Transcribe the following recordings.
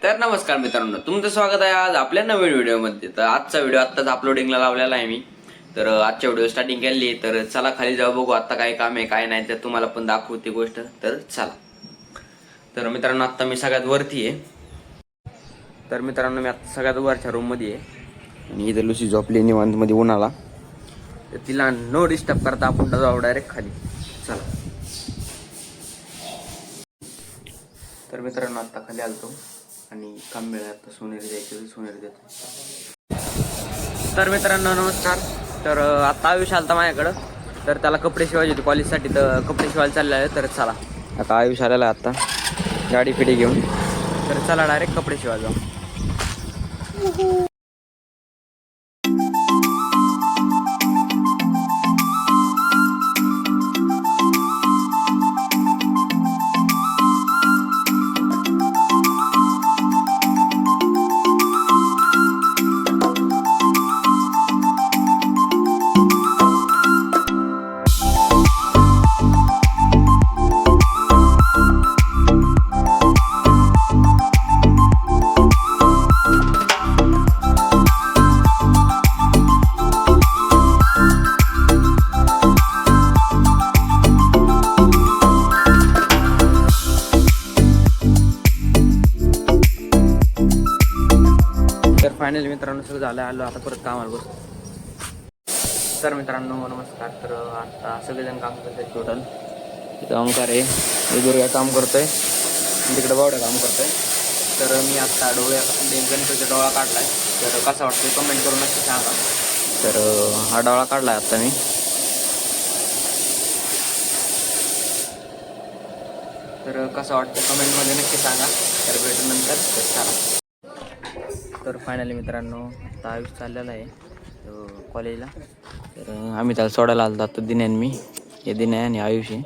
तर नमस्कार मित्रांनो, तुमचं स्वागत आहे आज आपल्या नवीन व्हिडिओमध्ये. तर आजचा व्हिडिओ आत्ताच अपलोडिंगला लावलेला आहे मी. तर आजच्या व्हिडिओ स्टार्टिंग केली आहे. तर चला खाली जाऊ, बघू आता काय काम आहे काय नाही, तर तुम्हाला पण दाखवू ती गोष्ट. तर चला. तर मित्रांनो, आत्ता मी सगळ्यात वरती आहे. तर मित्रांनो, मी आता सगळ्यात वरच्या रूममध्ये आहे आणि इथं लुसी झोपली निवांतमध्ये उन्हाला. तर तिला नो डिस्टर्ब करता आपण जाऊ डायरेक्ट खाली. चला. तर मित्रांनो, आत्ता खाली आलतो आणि काम मिळालं, सोनेरी द्यायची सोनेरी देतो. तर मित्रांनो नमस्कार. तर आता आयुष आलता माझ्याकडं, तर त्याला कपडे शिवायचे होते कॉलेजसाठी, तर कपडे शिवायला चालले आहे. तर चला, आता आयुष आलेला आहे आता गाडी फिडी घेऊन. तर चला डायरेक्ट कपडे शिवायला जाऊ. फायनली मित्रांनो सगळं झालं, आलो आता परत कामाला बसतो. तर मित्रांनो नमस्कार. तर आता सगळेजण काम करतात टोटल. इथं ओंकार आहे, दुर्गा काम करतोय, तिकडे बावड्या काम करतोय. तर मी आता गणपतीचा डोळा काढलाय. तर कसा वाटतोय कमेंट करून नक्की सांगा. तर हा डोळा काढलाय आता मी. तर कसं वाटतं कमेंटमध्ये नक्की सांगा. तर भेटू नंतर. तर चला. तर फायनली मित्रांनो आता आयुष चाललेला आहे कॉलेजला. तर आम्ही त्याला सोडायला आलो आता दिन्यान मी. हे दिन आहे आणि आयुष आहे.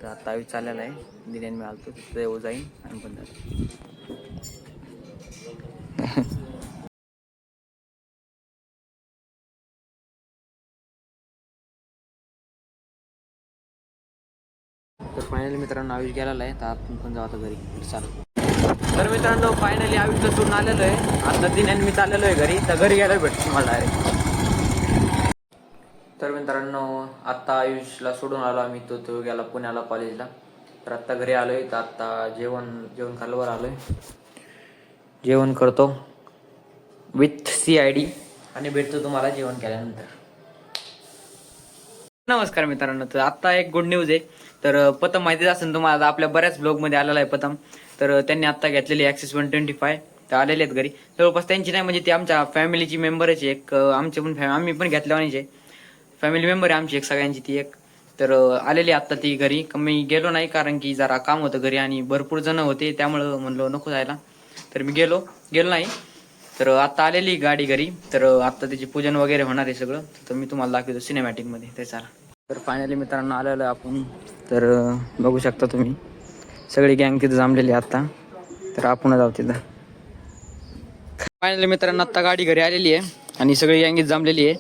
तर आता आयुष चाललेला आहे, दिन्यान मी आलतो तिथं येऊ जाईन आणि पण तर फायनली मित्रांनो आयुष गेलेला आहे. तर आपण पण जाऊ आता घरी. चालू. तर मित्रांनो फायनली आयुषला सोडून आलेलो आहे. आता दिन्यान मी चाललेलो आहे घरी. तर घरी गेलो भेटतो मला डायरेक्ट. तर मित्रांनो आत्ता आयुषला सोडून आलो आम्ही. तो गेला पुण्याला कॉलेजला. तर आत्ता घरी आलो आहे. तर आत्ता जेवण खालवर आलो आहे. जेवण करतो विथ CID आणि भेटतो तुम्हाला जेवण केल्यानंतर. नमस्कार मित्रांनो. तर आत्ता एक गुड न्यूज आहे. तर पतम माहितीच असेल तुम्हाला, आपल्या बऱ्याच ब्लॉगमध्ये आलेला आहे पतम. तर त्यांनी आत्ता घेतलेली Axis 125. तर आलेले आहेत घरी. जवळपास त्यांची नाही म्हणजे ती आमच्या फॅमिलीची मेंबरच एक. आमचे पण आम्ही पण घेतल्यावानीचे फॅमिली मेंबर आहे आमची एक सगळ्यांची ती एक. तर आलेली आत्ता ती घरी. मी गेलो नाही कारण की जरा काम होतं घरी आणि भरपूर जण होते, त्यामुळं म्हणलो नको जायला. तर मी गेलो नाही. तर आत्ता आलेली गाडी घरी. तर आत्ता त्याची पूजन वगैरे होणार आहे सगळं. तर मी तुम्हाला दाखवतो सिनेमॅटिकमध्ये. ते चला. तर फायनली मित्रांनो आलेलो आहे आपण. तर बघू शकता तुम्ही सगळी गँग तिथं जमलेली आता. तर आपण जाऊ तिथं. फायनली मित्रांनो आत्ता गाडी घरी आलेली आहे आणि सगळी गँग जमलेली आहे.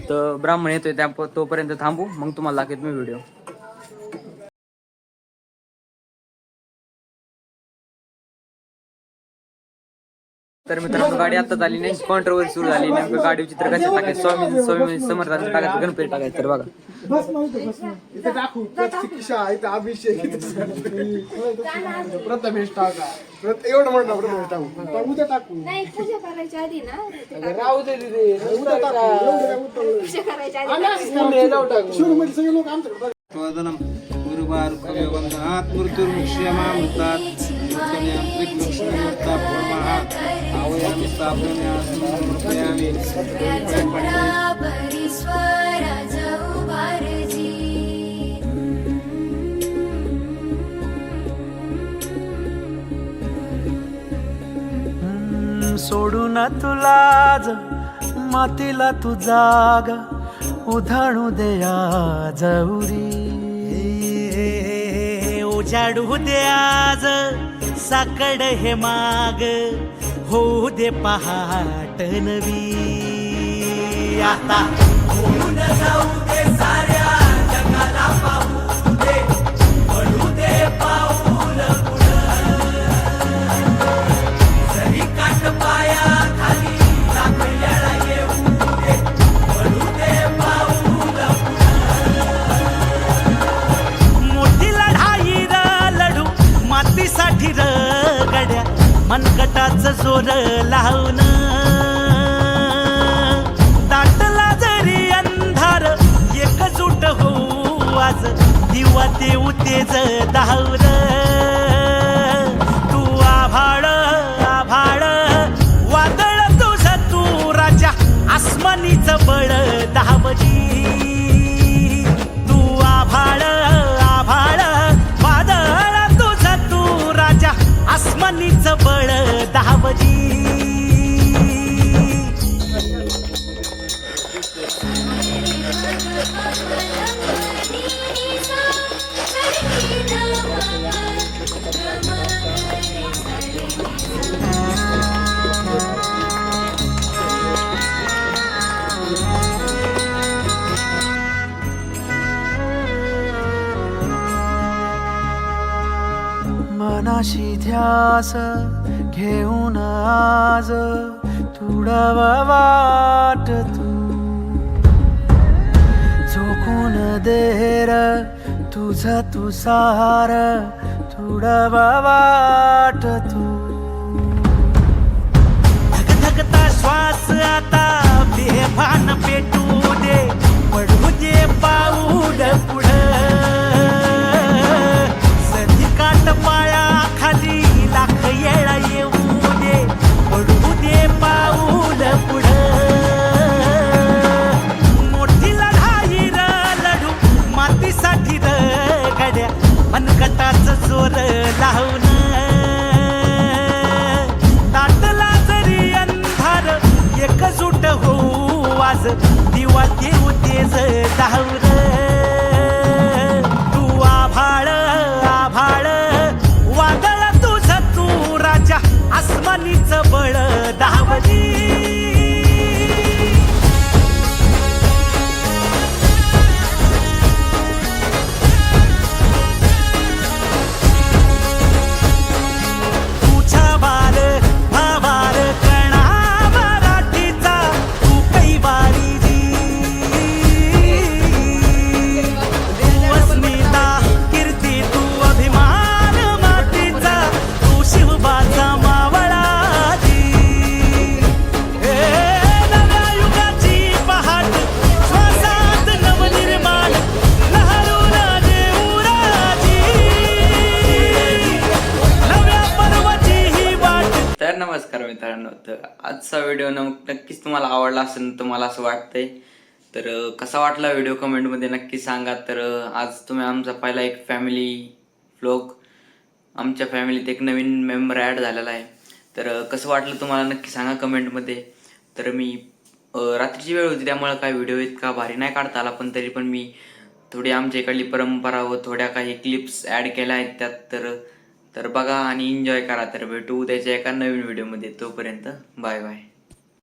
तर ब्राह्मण येतोय त्या तोपर्यंत थांबू, मग तुम्हाला दाखवतो मी व्हिडिओ. तर मित्रांनो गाडी आत्ताच आली नाही, कॉन्ट्रोवर्सी सुरू झाली. नेमकं गाडी चित्र कसं टाकायचं, स्वामी समर्थांचं टाकायचं, गणपती टाकायचं. तर बघा प्रथमेश टाका एवढं म्हणलं. प्रथमेश टाकू उद्या टाकू नाही, पूजा करायच्या आधी ना राहू दे तिथे उद्या टाकू. पूजा करायच्या आधी शिवमध्ये सगळे लोक आमच्याकडे सोडून तुला मातीला तू जाग उधाणू दया जवरी उजाडू दे आज साकड हे माग होऊ दे पहाट नवी आता होऊन जाऊ दे साऱ्या जगाला पाहू दे पडू दे पाऊल पुढं जोर लावून दाटला जरी अंधार एकजूट होऊ आज दिवा देऊ तेज दावर तू आभाळ आभाळ वादळ तुझं तू राजा आसमानीच बळ दावजी तू आभाळ आभाळ वादळ तुझं तू राजा आसमानीच बळ दावजी मनाशी ध्यास घेऊन आज तुडव वाट तू झोकून देर तुझ तू सार तुडव वाट तू धगधगता श्वास आता बेभान पेटू दे पडू दे पाऊल पुढं काट पाया खाली लाख येळा येऊ दे पडू दे पाऊल पुढं मोठी लढाई र लढू मातीसाठी र गड्या मनगटाच जोर लावून दाटला जरी अंधार एकजूट होऊ आज दिवा देऊ तेज दावर तू आभाळ आभाळ वादळ तुझं तू राजा आसमानीच बळ दावजी तुझा बार भावार कणा मराठीचा तू कैवारी तू अस्मिता कीर्ती तू अभिमान मातीचा तू शिवबाचा मावळाची नव्या युगाची पहाट श्वासात नवनिर्माण लहरून देऊ राजी नव्या पर्वाची ही वाट. तर नमस्कार मित्रांनो, तर आजचा व्हिडिओ नक्कीच तुम्हाला आवडला असेल तर मला असं वाटतंय. तर कसा वाटला व्हिडिओ कमेंटमध्ये नक्की सांगा. तर आज तुम्ही आमचा पहिला एक फॅमिली व्लॉग, आमच्या फॅमिलीत एक नवीन मेंबर ॲड झालेला आहे. तर कसं वाटलं तुम्हाला नक्की सांगा कमेंटमध्ये. तर मी रात्रीची वेळ होती त्यामुळे काय व्हिडिओ इतका भारी नाही काढता आला, पण तरी पण मी थोडी आमच्या इकडली परंपरा व थोड्या काही क्लिप्स ॲड केल्या आहेत त्यात. तर बघा आणि एन्जॉय करा. तर भेटू उद्याच्या एका नवीन व्हिडिओमध्ये. तोपर्यंत बाय बाय.